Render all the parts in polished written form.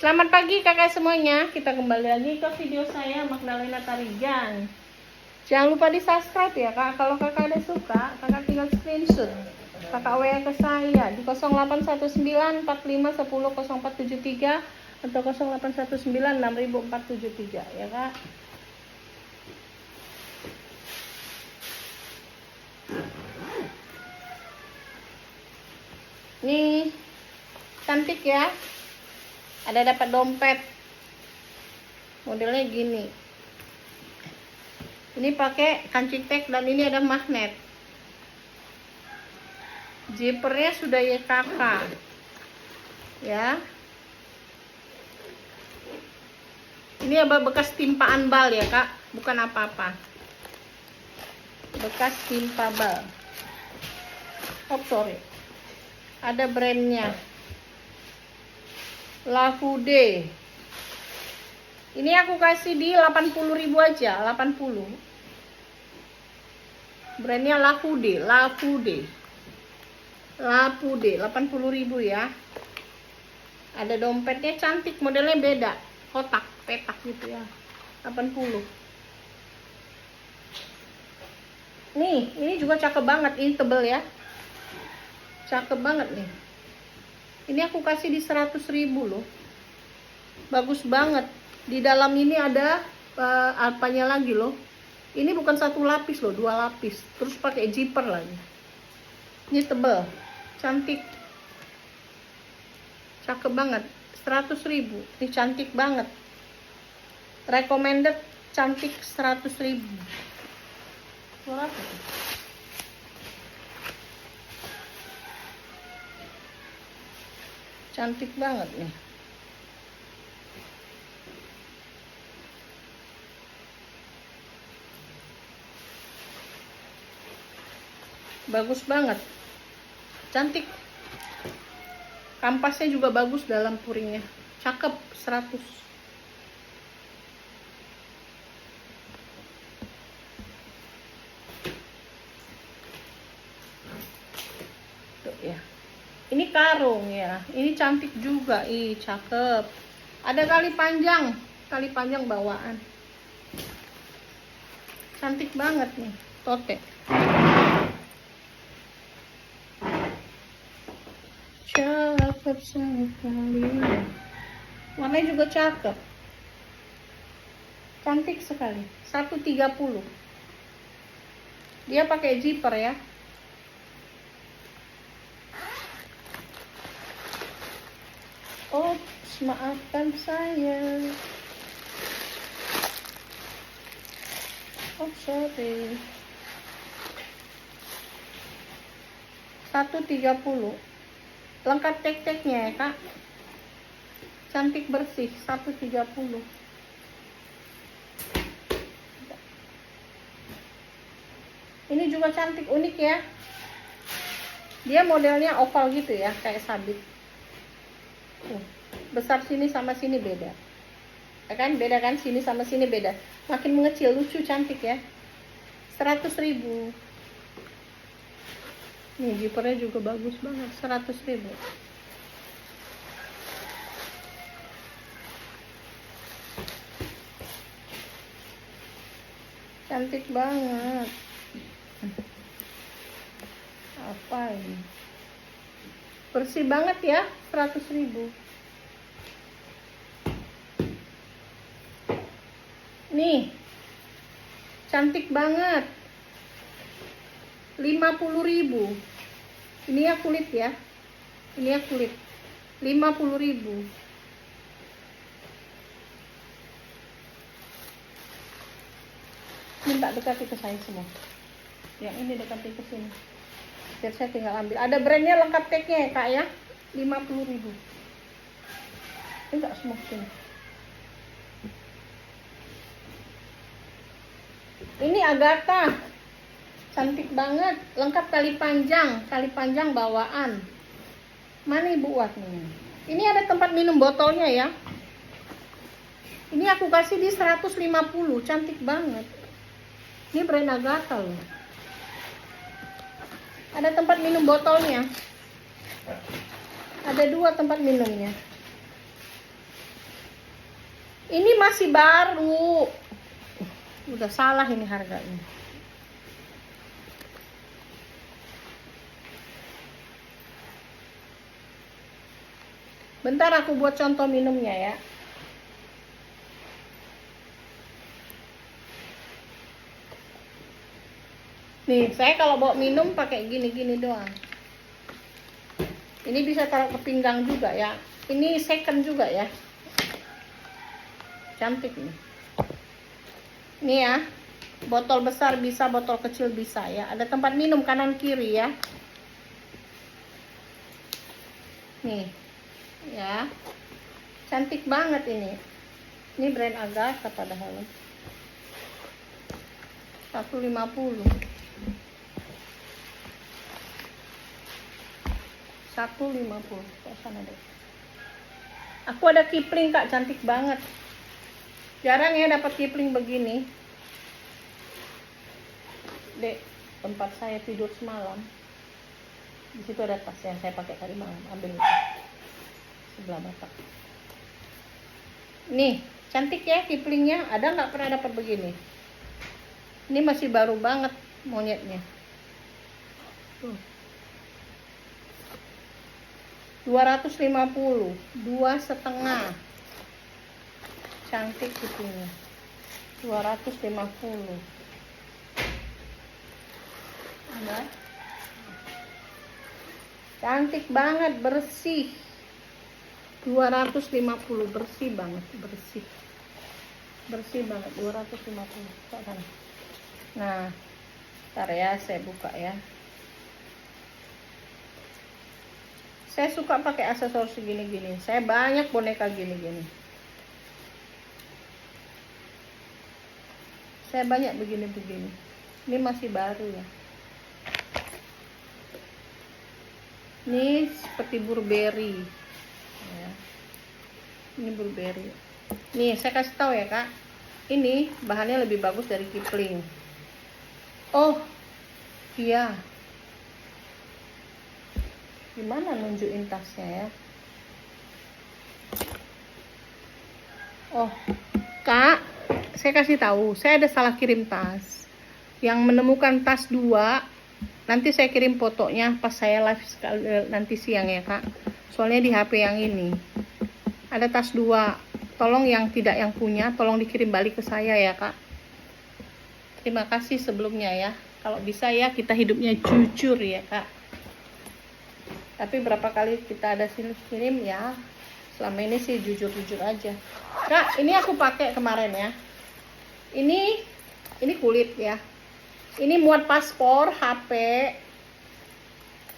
Selamat pagi kakak semuanya. Kita kembali lagi ke video saya, Magdalena Tarigan. Jangan lupa di subscribe ya kak. Kalau kakak ada suka, kakak tinggal screenshot kakak WA ke saya di 081945100473 atau 0819600473 ya kak. Nih cantik ya, ada dapat dompet modelnya gini. Ini pakai kancing tek dan ini ada magnet. Zippernya sudah YKK ya. Ini apa, bekas timpaan bal ya kak, bukan apa-apa, bekas timpa bal. Oh sorry, ada brandnya Lafude. Ini aku kasih di 80.000 aja, 80. Brandnya Lafude, 80.000 ya. Ada dompetnya cantik, modelnya beda, kotak, petak gitu ya. 80. Nih, ini juga cakep banget, ini tebel ya. Cakep banget nih. Ini aku kasih di 100.000 loh. Bagus banget. Di dalam ini ada apanya lagi loh. Ini bukan satu lapis loh, 2 lapis. Terus pakai zipper lagi. Ini tebel, cantik, cakep banget. 100.000. Ini cantik banget. Recommended, cantik, 100.000. Berapa? Cantik banget nih. Bagus banget, cantik. Kampasnya juga bagus dalam puringnya, cakep. 100. Tuh ya. Ini karung ya, ini cantik juga, ih cakep. Ada tali panjang bawaan. Cantik banget nih, tote. Cakep sekali. Warnanya juga cakep. Cantik sekali. 130. Dia pakai zipper ya. Oh, maafkan saya. Oh, sorry. 130. Lengkap tek-teknya ya kak. Cantik bersih. 130. Ini juga cantik, unik ya. Dia modelnya oval gitu ya, kayak sabit. Besar sini sama sini beda ya kan, beda kan, sini sama sini beda, makin mengecil, lucu, cantik ya. 100.000. Nih zippernya juga bagus banget. 100.000. Cantik banget. Apa ini, bersih banget ya. 100.000. Nih cantik banget. 50.000. Ini ya kulit ya, ini ya kulit. 50.000. Minta dekati ke saya semua. Yang ini dekati ke sini, biar saya tinggal ambil. Ada brandnya, lengkap tagnya ya kak ya. 50.000. Ini enggak semua sini. Ini Agatha, cantik banget, lengkap tali panjang bawaan. Mana ibu watnya? Ini ada tempat minum botolnya ya. Ini aku kasih di 150, cantik banget. Ini brand Agatha loh. Ada tempat minum botolnya. Ada 2 tempat minumnya. Ini masih baru. Udah salah ini harganya. Bentar aku buat contoh minumnya ya. Nih, saya kalau bawa minum pakai gini-gini doang. Ini bisa taruh ke pinggang juga ya. Ini second juga ya. Cantik nih. Ini ya. Botol besar bisa, botol kecil bisa ya. Ada tempat minum kanan kiri ya. Nih. Ya. Cantik banget ini. Ini brand Agatha padahal. 150. 150. Sana deh. Aku ada Kipling Kak, cantik banget. Jarang ya dapat Kipling begini. Dek, tempat saya tidur semalam. Di situ ada tas yang saya pakai tadi malam. Ambil itu. Sebelah bapak. Nih, cantik ya Kiplingnya. Ada nggak pernah dapat begini? Ini masih baru banget monyetnya. Tuh. 250, 2,5. Cantik Kiplingnya. 250. Ada. Cantik banget, bersih. 250, bersih banget, bersih. Bersih banget, 250. Nah, ntar ya saya buka ya. Saya suka pakai aksesoris gini-gini. Saya banyak boneka gini-gini. Saya banyak begini-begini. Ini masih baru ya. Ini seperti Burberry. Ya. Ini Burberry. Nih, saya kasih tahu ya, Kak. Ini bahannya lebih bagus dari Kipling. Oh, iya. Gimana nunjukin tasnya ya? Oh, Kak, saya kasih tahu. Saya ada salah kirim tas. Yang menemukan tas 2, nanti saya kirim fotonya pas saya live nanti siang ya, Kak. Soalnya di HP yang ini ada tas 2. Tolong yang tidak yang punya, tolong dikirim balik ke saya ya, Kak. Terima kasih sebelumnya ya. Kalau bisa ya kita hidupnya jujur ya, Kak. Tapi berapa kali kita ada kirim ya. Selama ini sih jujur-jujur aja. Kak, ini aku pakai kemarin ya. Ini kulit ya. Ini muat paspor, HP.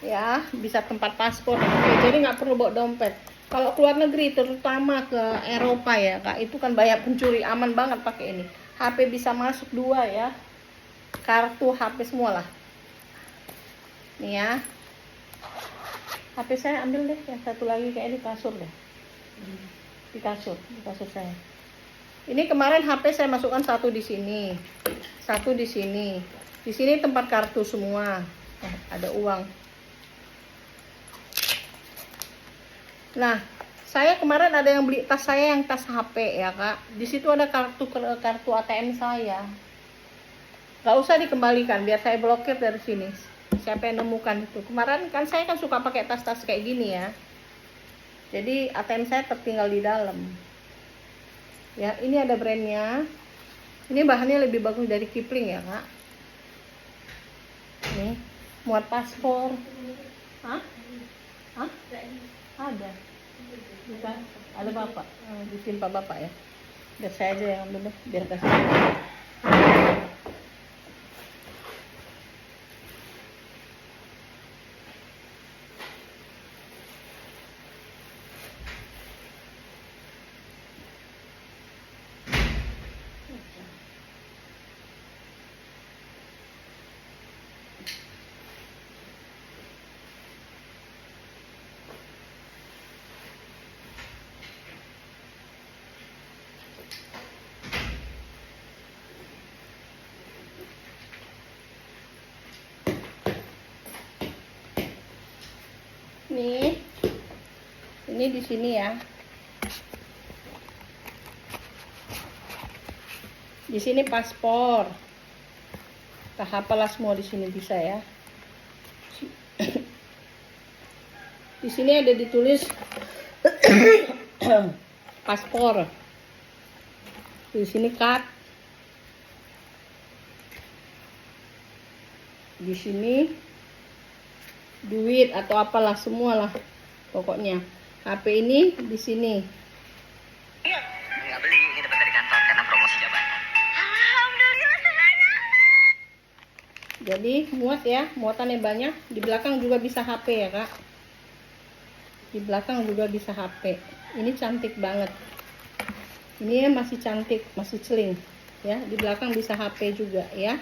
Ya, bisa tempat paspor. Jadi nggak perlu bawa dompet. Kalau keluar negeri, terutama ke Eropa ya, Kak, itu kan banyak pencuri, aman banget pakai ini. HP bisa masuk 2 ya. Kartu HP semua lah. Nih ya. HP saya ambil deh, yang satu lagi kayak di kasur deh. Di kasur saya. Ini kemarin HP saya masukkan satu di sini. Satu di sini. Di sini tempat kartu semua. Ada uang. Nah, saya kemarin ada yang beli tas saya yang tas HP ya, Kak. Di situ ada kartu ATM saya. Gak usah dikembalikan, biar saya blokir dari sini. Siapa yang nemukan itu? Kemarin kan saya kan suka pakai tas-tas kayak gini ya. Jadi ATM saya tertinggal di dalam. Ya, ini ada brandnya. Ini bahannya lebih bagus dari Kipling ya, Kak. Nih, muat paspor. Hah? Hah? Ada. Bukan? Ada bapak. Ditimpa bapak ya. Biar saya aja yang ambil deh, biar kasih. Nih, ini di sini ya. Di sini paspor. Tak hafalah semua di sini bisa ya. Di sini ada ditulis paspor. Di sini card. Di sini duit atau apalah semualah pokoknya. HP ini di sini. Nggak beli, ini dapat dari kantor karena promosi jabatan. Jadi muat ya, muatannya banyak. Di belakang juga bisa HP ya kak. Di belakang juga bisa HP. Ini cantik banget. Ini masih cantik, masih celing ya. Di belakang bisa HP juga ya.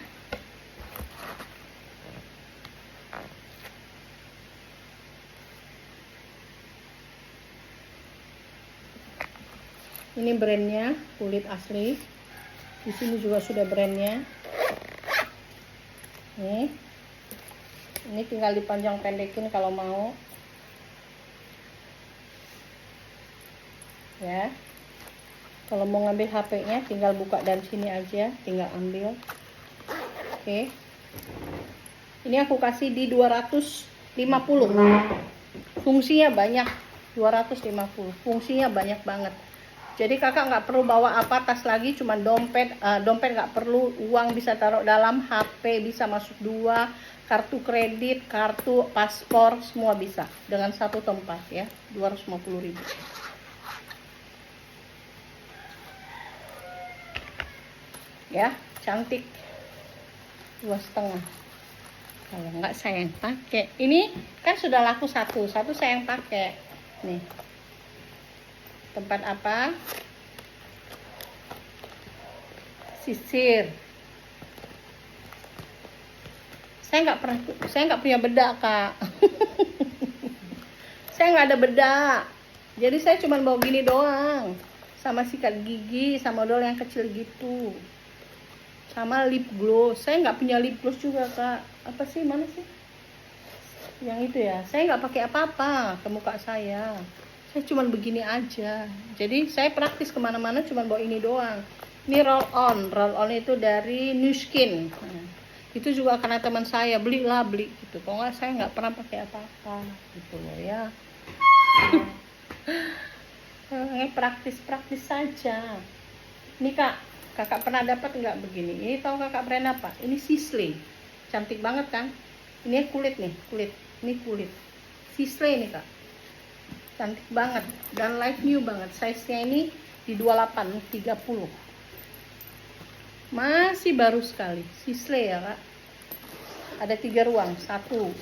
Ini brandnya, kulit asli. Di sini juga sudah brandnya. Nih, ini tinggal dipanjang pendekin kalau mau. Ya, kalau mau ngambil HP-nya, tinggal buka dari sini aja, tinggal ambil. Oke. Ini aku kasih di 250. Fungsinya banyak. 250. Fungsinya banyak banget. Jadi kakak nggak perlu bawa apa tas lagi, cuma dompet. Dompet nggak perlu, uang bisa taruh dalam, HP bisa masuk 2, kartu kredit, kartu, paspor, semua bisa dengan satu tempat ya. 250.000. Ya, cantik. 2,5. Kalau nggak saya yang pakai. Ini kan sudah laku satu saya yang pakai. Nih. Tempat apa? Sisir. Saya nggak punya bedak kak. Saya nggak ada bedak. Jadi saya cuma bawa gini doang. Sama sikat gigi, sama dol yang kecil gitu. Sama lip gloss. Saya nggak punya lip gloss juga kak. Apa sih, mana sih yang itu ya? Saya nggak pakai apa-apa ke muka saya. Saya cuma begini aja. Jadi saya praktis kemana-mana cuma bawa ini doang. Ini roll on itu dari New Skin. Nah, itu juga karena teman saya beli gitu. Kalau nggak, saya nggak pernah pakai apa-apa gitu loh ya. Praktis saja. Ini kak, kakak pernah dapat nggak begini? Ini tahu kakak brand apa? Ini Sisley. Cantik banget kan? Ini kulit nih, kulit. Ini kulit. Sisley nih kak. Cantik banget dan like new banget. Size-nya ini di 28, 30. Masih baru sekali. Sisley ya kak. Ada 3 ruang. 1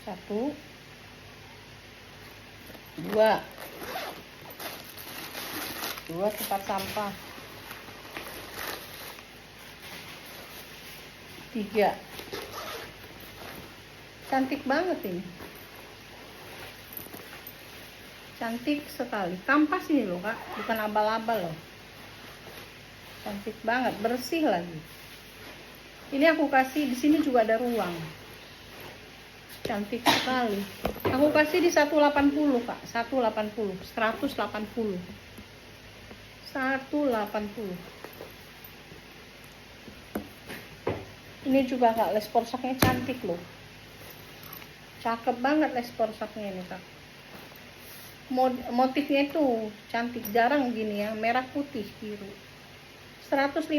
2 tempat sampah. 3. Cantik banget ini. Cantik sekali. Kampas ini loh kak, bukan abal-abal loh. Cantik banget, bersih lagi. Ini aku kasih di sini juga ada ruang. Cantik sekali. Aku kasih di 180 kak, 180, 180. 180. Ini juga kak, les porsaknya cantik loh. Cakep banget les porsaknya ini kak. Motifnya itu cantik, jarang gini ya, merah putih biru. 150.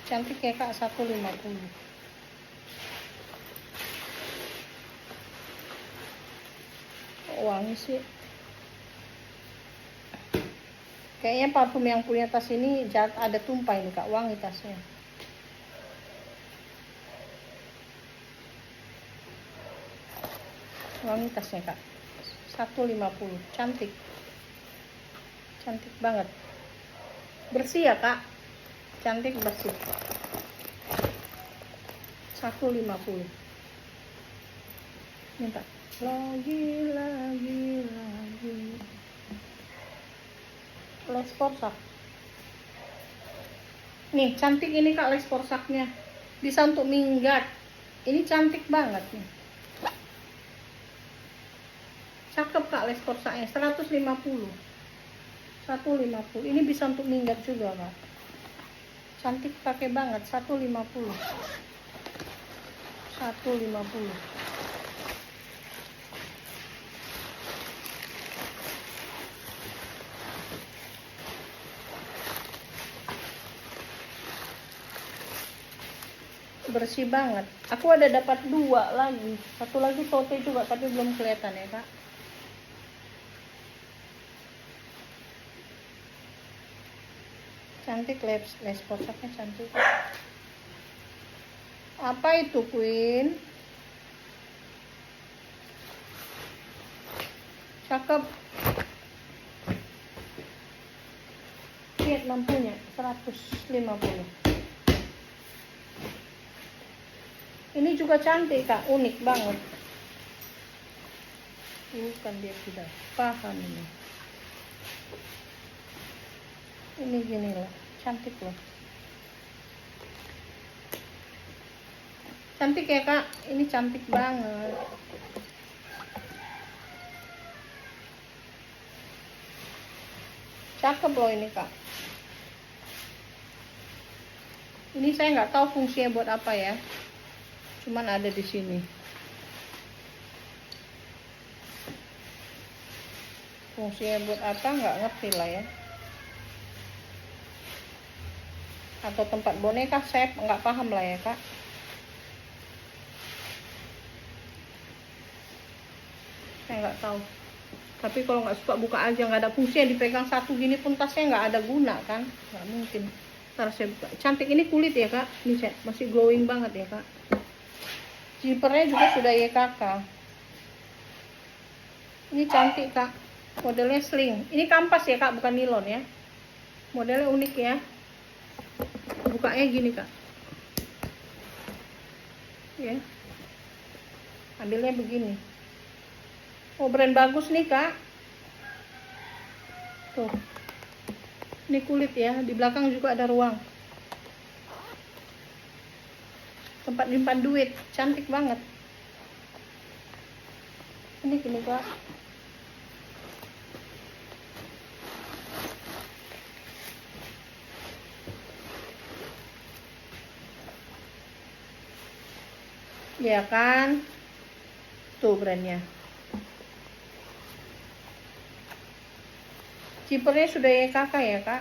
Cantik ya kak, 150. Wangi sih. Kayaknya parfum yang punya tas ini ada tumpah ini kak, wangi tasnya. Wangi tasnya kak. 150. Cantik. Cantik banget. Bersih ya kak. Cantik, bersih. 150. Minta. Lagi. Les porsak. Nih, cantik ini kak les porsaknya. Bisa untuk minggat. Ini cantik banget nih. Cakep Kak les korsanya, 150. 150. Ini bisa untuk minggat juga Kak. Cantik, pakai banget, 150. 150. Bersih banget. Aku ada dapat 2 lagi. Satu lagi tote juga tapi belum kelihatan ya Kak. Cantik les korsaknya, cantik. Apa itu Queen? Cakep. Lihat lampunya, 150. Ini juga cantik Kak, unik banget. Bukan, dia tidak paham ini. Ini gini loh, cantik loh. Cantik ya Kak, ini cantik banget. Cakep loh ini Kak. Ini saya nggak tahu fungsinya buat apa ya. Cuman ada di sini. Fungsinya buat apa nggak ngerti lah ya. Atau tempat boneka, saya nggak paham lah ya Kak. Saya nggak tahu. Tapi kalau nggak suka buka aja, nggak ada fungsinya, dipegang satu gini pun tasnya nggak ada guna kan, nggak mungkin. Ntar saya buka. Cantik ini kulit ya Kak. Ini masih glowing banget ya Kak. Zippernya juga sudah YKK. Ini cantik Kak. Modelnya sling. Ini kampas ya Kak, bukan nilon ya. Modelnya unik ya. Bukanya gini Kak. Ya. Ambilnya begini. Oh, brand bagus nih Kak. Tuh. Ini kulit ya. Di belakang juga ada ruang. Tempat nyimpan duit, cantik banget. Ini gini Kak. Ya kan, tuh brandnya. Zippernya sudah YKK ya Kak.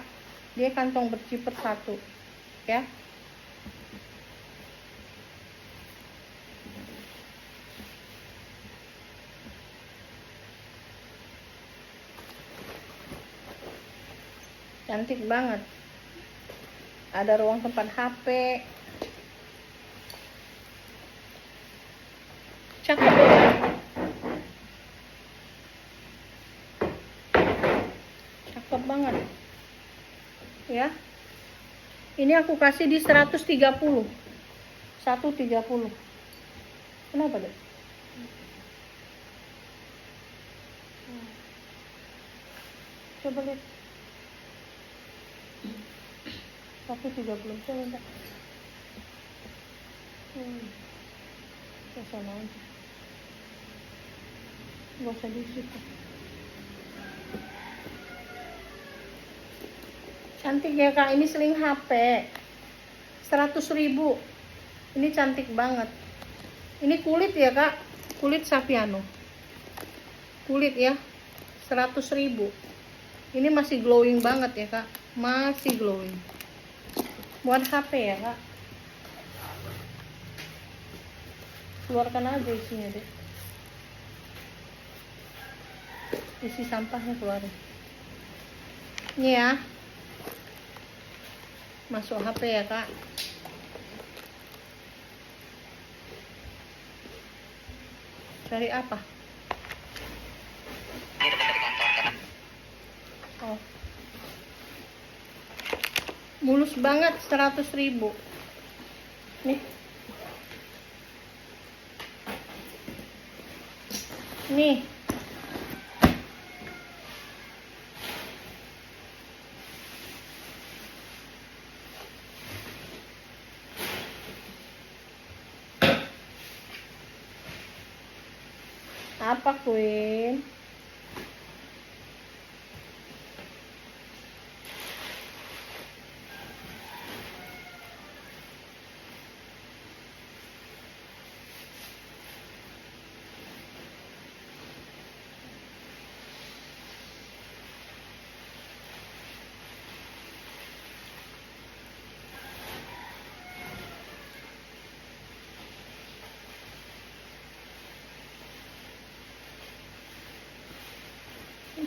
Dia kantong berzipper 1 ya. Cantik banget. Ada ruang tempat HP. Cakep ya. Cakep banget. Ya. Ini aku kasih di 130. 130. Kenapa deh? Coba lihat. 130. Coba enggak. Ke sana aja. Gak usah di situ. Cantik ya Kak, ini seling HP 100.000. Ini cantik banget. Ini kulit ya Kak, kulit Saviano. Kulit ya, 100.000. Ini masih glowing banget ya Kak, masih glowing. Buat HP ya Kak. Keluarkan aja isinya deh. Isi sampahnya keluarin. Ini ya. Masuk HP ya Kak. Cari apa? Ini dapat dari kantor karena Oh. Mulus banget, 100.000. Nih. Nih. Apa Queen?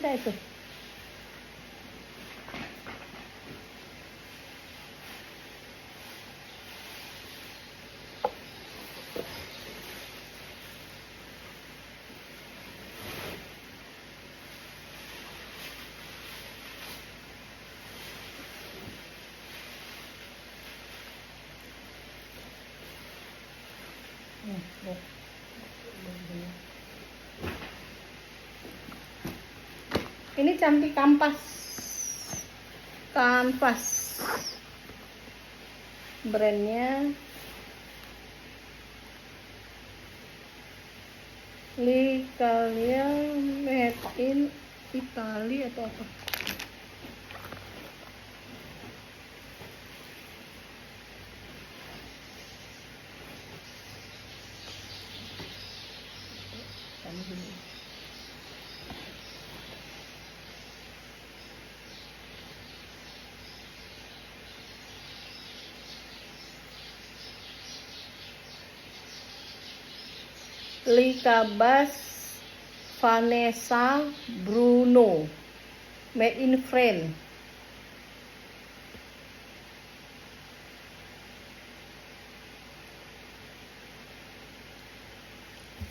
Minta itu. Lihat. Ini cantik kanvas. Brandnya L'Italia, made in Italy atau apa? Licabas Vanessa Bruno, made in France.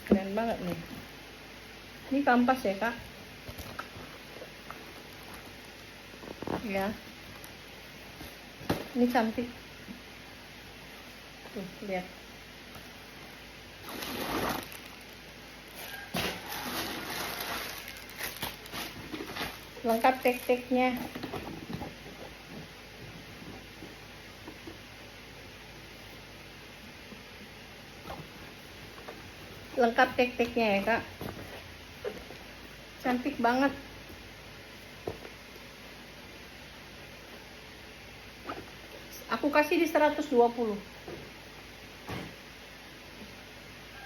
Keren banget nih. Ini kampas ya kak. Ya. Ini cantik. Tuh lihat. Lengkap tek-teknya. Lengkap tek-teknya ya kak. Cantik banget. Aku kasih di 120.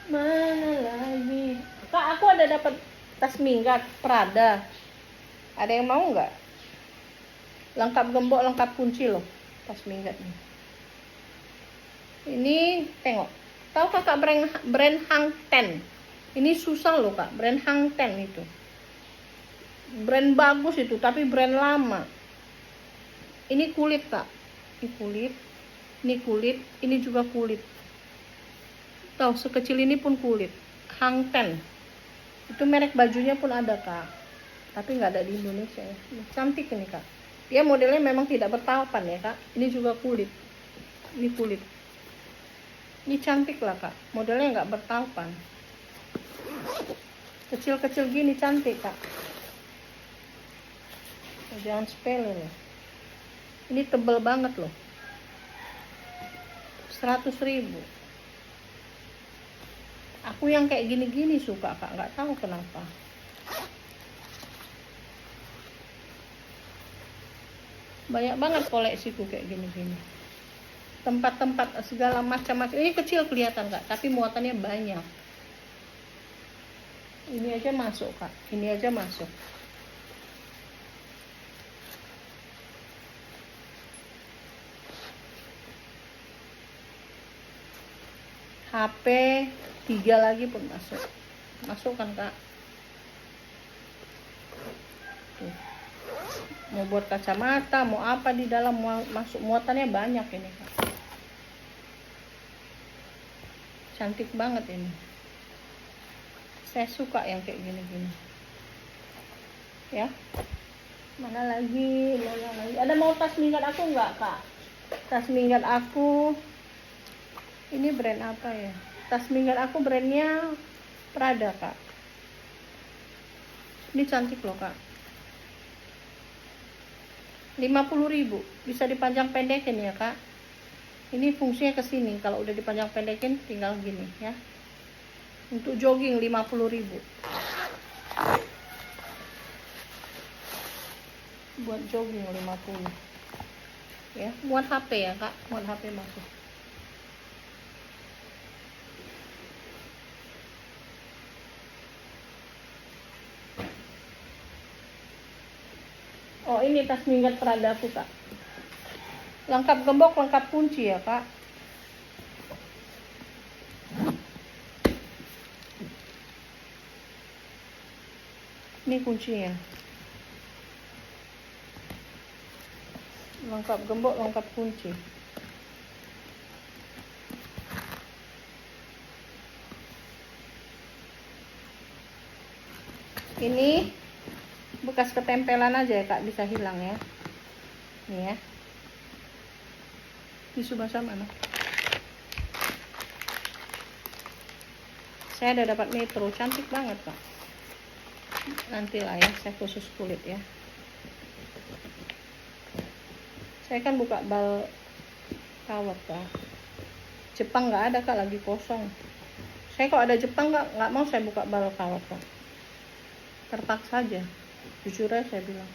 Mana lagi? Kak, aku ada dapat tas minggat Prada. Ada yang mau nggak? Lengkap gembok, lengkap kunci loh. Tas minggatnya. Ini tengok. Tahu kakak brand Hang Ten? Ini susah loh kak. Brand Hang Ten itu. Brand bagus itu, tapi brand lama. Ini kulit kak. Ini kulit. Ini kulit. Ini juga kulit. Tahu sekecil ini pun kulit. Hang Ten. Itu merek bajunya pun ada kak. Tapi nggak ada di Indonesia ya. Cantik ini kak. Dia modelnya memang tidak bertahapan ya kak. Ini juga kulit. Ini kulit. Ini cantik lah kak. Modelnya nggak bertahapan. Kecil-kecil gini cantik kak. Jangan sepele loh. Ini tebel banget loh. 100.000. Aku yang kayak gini-gini suka kak. Nggak tahu kenapa. Banyak banget koleksiku kayak gini-gini. Tempat-tempat segala macam-macam. Ini kecil kelihatan kak, tapi muatannya banyak. Ini aja masuk kak. Ini aja masuk. HP 3 lagi pun masuk. Masuk kan kak. Tuh. Mau buat kacamata, mau apa di dalam, mau masuk, muatannya banyak ini kak. Cantik banget ini. Saya suka yang kayak gini-gini. Ya. Mana lagi? Ada mau tas minggat aku nggak kak? Tas minggat aku. Ini brand apa ya? Tas minggat aku brandnya Prada kak. Ini cantik loh kak. 50.000. Bisa dipanjang pendekin ya kak. Ini fungsinya ke sini. Kalau udah dipanjang pendekin tinggal gini ya. Untuk jogging 50.000. Buat jogging 50. Ya, muat HP ya kak. Muat HP masuk. Oh ini tas minggat Prada aku kak. Lengkap gembok, lengkap kunci ya kak. Ini kuncinya. Lengkap gembok, lengkap kunci. Ini bekas ketempelan aja ya kak, bisa hilang ya. Nih ya. Tisu basah mana? Saya udah dapat Metro, cantik banget kak. Nanti lah ya, saya khusus kulit ya. Saya kan buka bal kawat kak. Jepang nggak ada kak, lagi kosong. Saya kalau ada Jepang nggak mau saya buka bal kawat kak. Terpaksa aja, jujur aja saya bilang.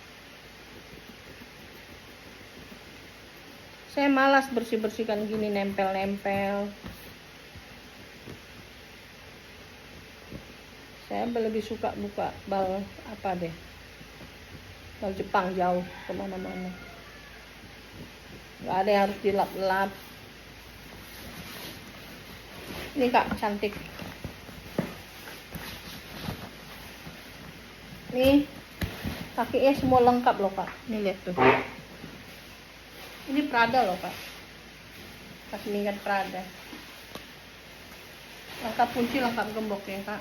Saya malas bersih-bersihkan gini, nempel-nempel. Saya lebih suka buka bal apa deh, bal Jepang jauh kemana-mana. Nggak ada yang harus dilap-lap. Ini kak, cantik. Nih, kakinya semua lengkap loh kak. Nih lihat tuh. Ini Prada loh kak. Kasih ingat Prada. Lengkap kunci, lengkap gembok ya kak.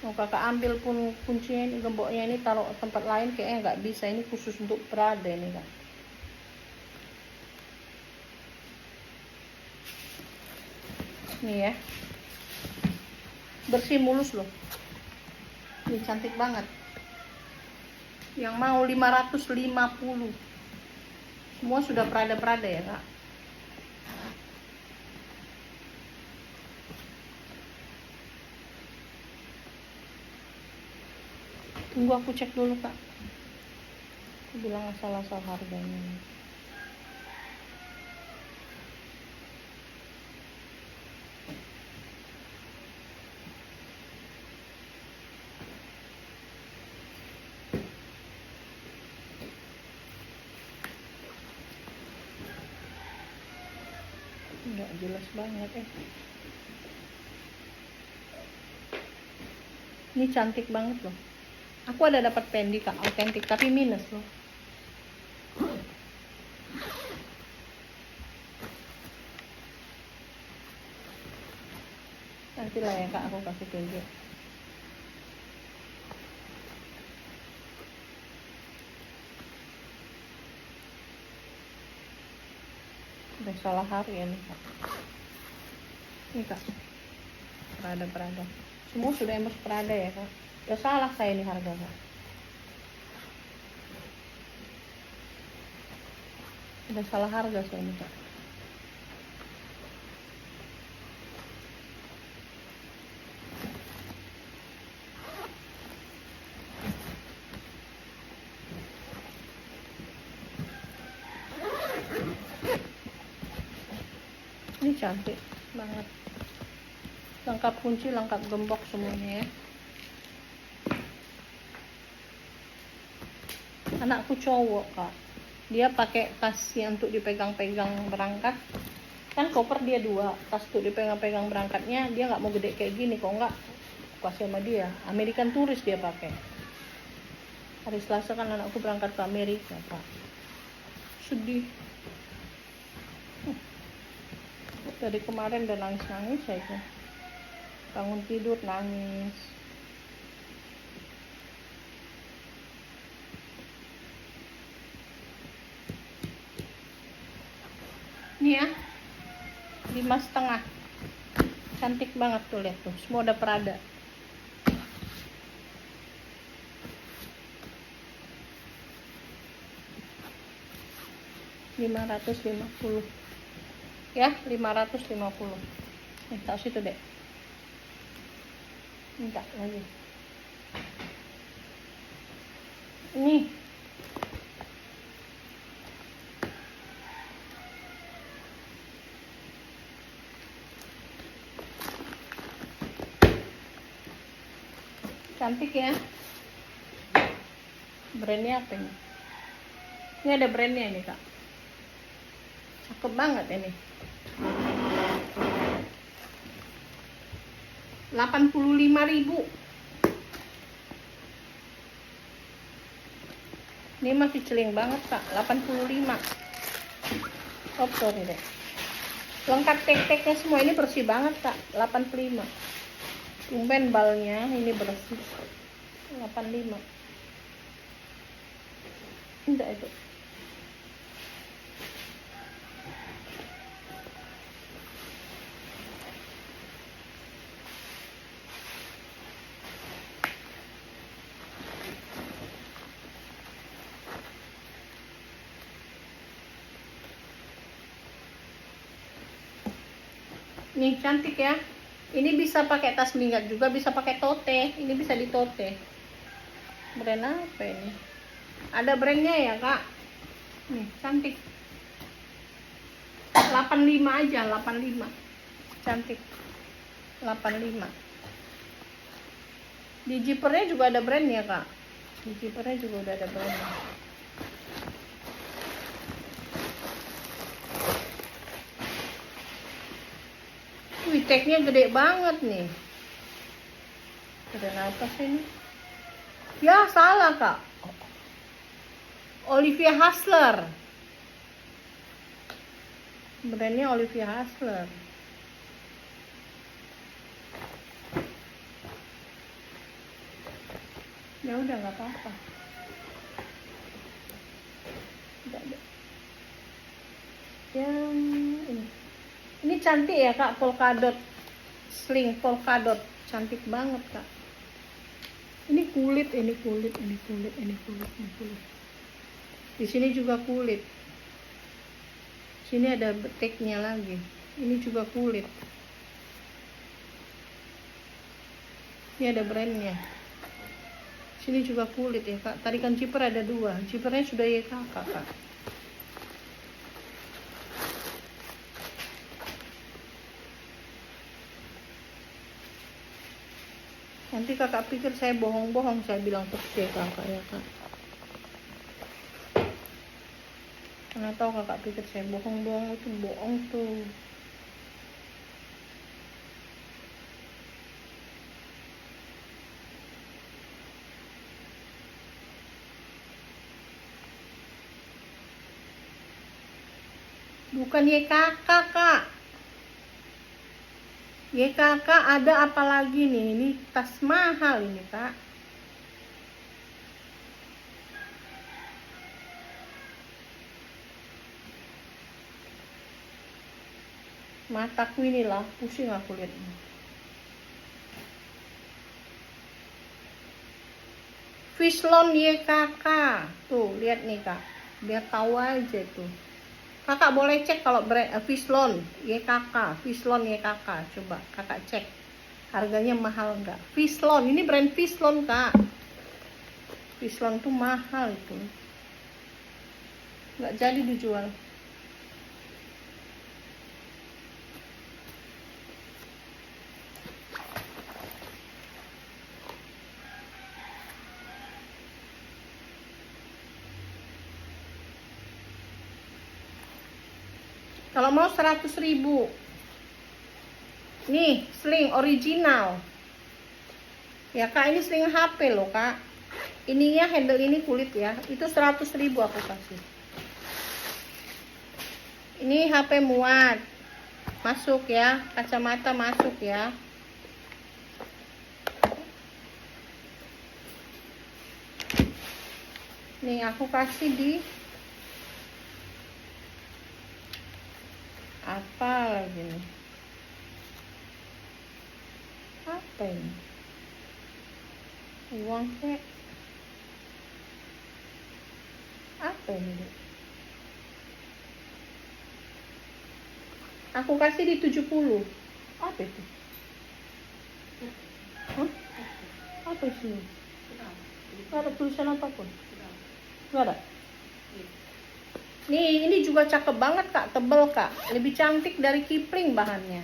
Mau kakak ambil pun kuncinya ini, gemboknya ini taruh tempat lain kayaknya nggak bisa. Ini khusus untuk Prada ini kak. Nih ya, bersih mulus loh. Ini cantik banget. Yang mau 550. Semua sudah Prada ya kak. Tunggu aku cek dulu kak. Aku bilang asal-asal harganya. Nggak jelas banget Ini cantik banget loh. Aku ada dapat pendi kak, autentik tapi minus loh. Nanti lah ya kak, aku kasih tunjuk. Udah salah hari ya nih kak. Ini kak, Prada. Semua sudah embos Prada ya kak. Udah salah saya ini harga kak. Udah salah harga saya ini kak. Ini cantik banget. Lengkap kunci, lengkap gembok semuanya ya. Anakku cowok kak, dia pakai tas yang untuk dipegang-pegang berangkat. Kan koper dia 2, tas untuk dipegang-pegang berangkatnya dia nggak mau gede kayak gini. Kok nggak kasih sama dia, American Tourist dia pakai. Hari Selasa kan anakku berangkat ke Amerika kak. Sedih. Dari kemarin udah nangis-nangis saya. Bangun tidur nangis. Ini ya, 5,5. Cantik banget tuh, lihat tuh. Semua udah Prada. $550. Ya, 550. Nih, taruh situ deh. Minta lagi. Ini. Cantik ya. Brandnya apa ini? Ini ada brandnya ini kak. Cakep banget ini. 85.000. Ini masih celing banget kak, 85. Oh sorry deh. Lengkap tek-teknya semua, ini bersih banget kak, 85. Tumben balnya ini bersih. 85. Enggak itu. Nih cantik ya. Ini bisa pakai tas minggat juga, bisa pakai tote. Ini bisa di tote. Brand apa ini? Ada brandnya ya kak. Nih cantik. 85 aja, 85. Cantik. 85. Di zippernya juga ada brandnya kak. Di zippernya juga udah ada brandnya. Wih, tagnya gede banget nih. Brand apa sih ini? Ya salah kak. Olivia Hustler. Brandnya Olivia Hustler. Ya udah nggak apa-apa. Yang ini cantik ya kak, polkadot sling polkadot, cantik banget kak. Ini kulit, ini kulit, ini kulit, ini kulit, ini kulit. Di sini juga kulit. Sini ada beteknya lagi. Ini juga kulit. Ini ada brandnya. Sini juga kulit ya kak. Tarikan zipper ada 2. Zippernya sudah ya kakak kak. Nanti kakak pikir saya bohong-bohong, saya bilang percaya kakak ya kak. Karena tahu kakak pikir saya bohong-bohong, itu bohong tuh. Bukan YKK kak. YKK ada apa lagi nih? Ini tas mahal ini kak. Mataku inilah, pusing aku lihat ini. Fishlon YKK. Tuh, lihat nih kak. Biar tahu aja tuh. Kakak boleh cek kalau brand Fishlon YKK, Fishlon YKK. Coba kakak cek. Harganya mahal enggak? Fishlon, ini brand Fishlon kak. Fishlon tuh mahal itu. Enggak jadi dijual. Kalau mau 100.000. Nih, sling original. Ya kak, ini sling HP loh kak. Ininya handle ini kulit ya. Itu 100.000 aku kasih. Ini HP muat. Masuk ya, kacamata masuk ya. Nih aku kasih di apa lagi nih? Apa ini? Uang kek? Apa ini? Aku kasih di 70. Apa itu? Hah? Apa sih? Gak ada tulisan apapun. Gak ada. Nih, ini juga cakep banget kak, tebel kak. Lebih cantik dari Kipling bahannya.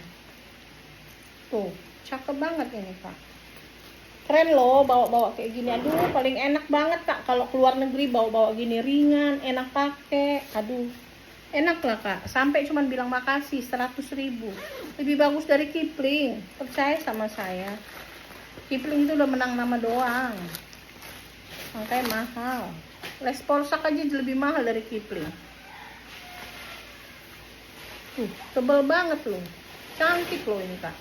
Tuh, cakep banget ini kak. Keren loh bawa-bawa kayak gini. Aduh, paling enak banget kak kalau keluar negeri bawa-bawa gini, ringan, enak pakai. Aduh, Enak lah kak, sampai cuman bilang makasih 100.000. Lebih bagus dari Kipling, percaya sama saya. Kipling itu udah menang nama doang, makanya mahal. Les Polsak aja lebih mahal dari Kipling. Tebel banget loh, cantik loh ini kak,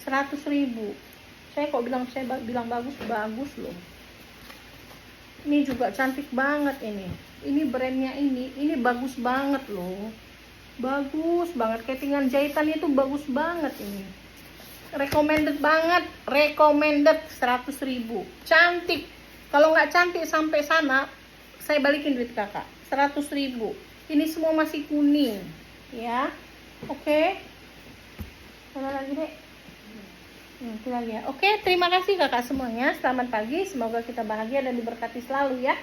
100.000. Saya bilang bagus loh. Ini juga cantik banget ini brandnya ini bagus banget loh, bagus banget. Kettingan jahitannya itu bagus banget ini, recommended banget, 100.000. Cantik. Kalau nggak cantik sampai sana saya balikin duit kakak. 100.000. Ini semua masih kuning ya. Oke. Mana lagi dek? Itu lagi ya. Oke, terima kasih kakak semuanya. Selamat pagi, semoga kita bahagia dan diberkati selalu ya.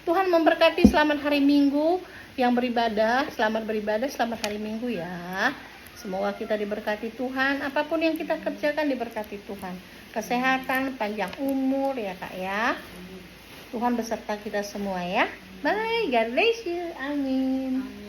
Tuhan memberkati. Selamat hari Minggu yang beribadah. Selamat beribadah, selamat hari Minggu ya. Semoga kita diberkati Tuhan. Apapun yang kita kerjakan diberkati Tuhan. Kesehatan, panjang umur ya kak ya. Tuhan beserta kita semua ya. Bye, God bless you. Amin.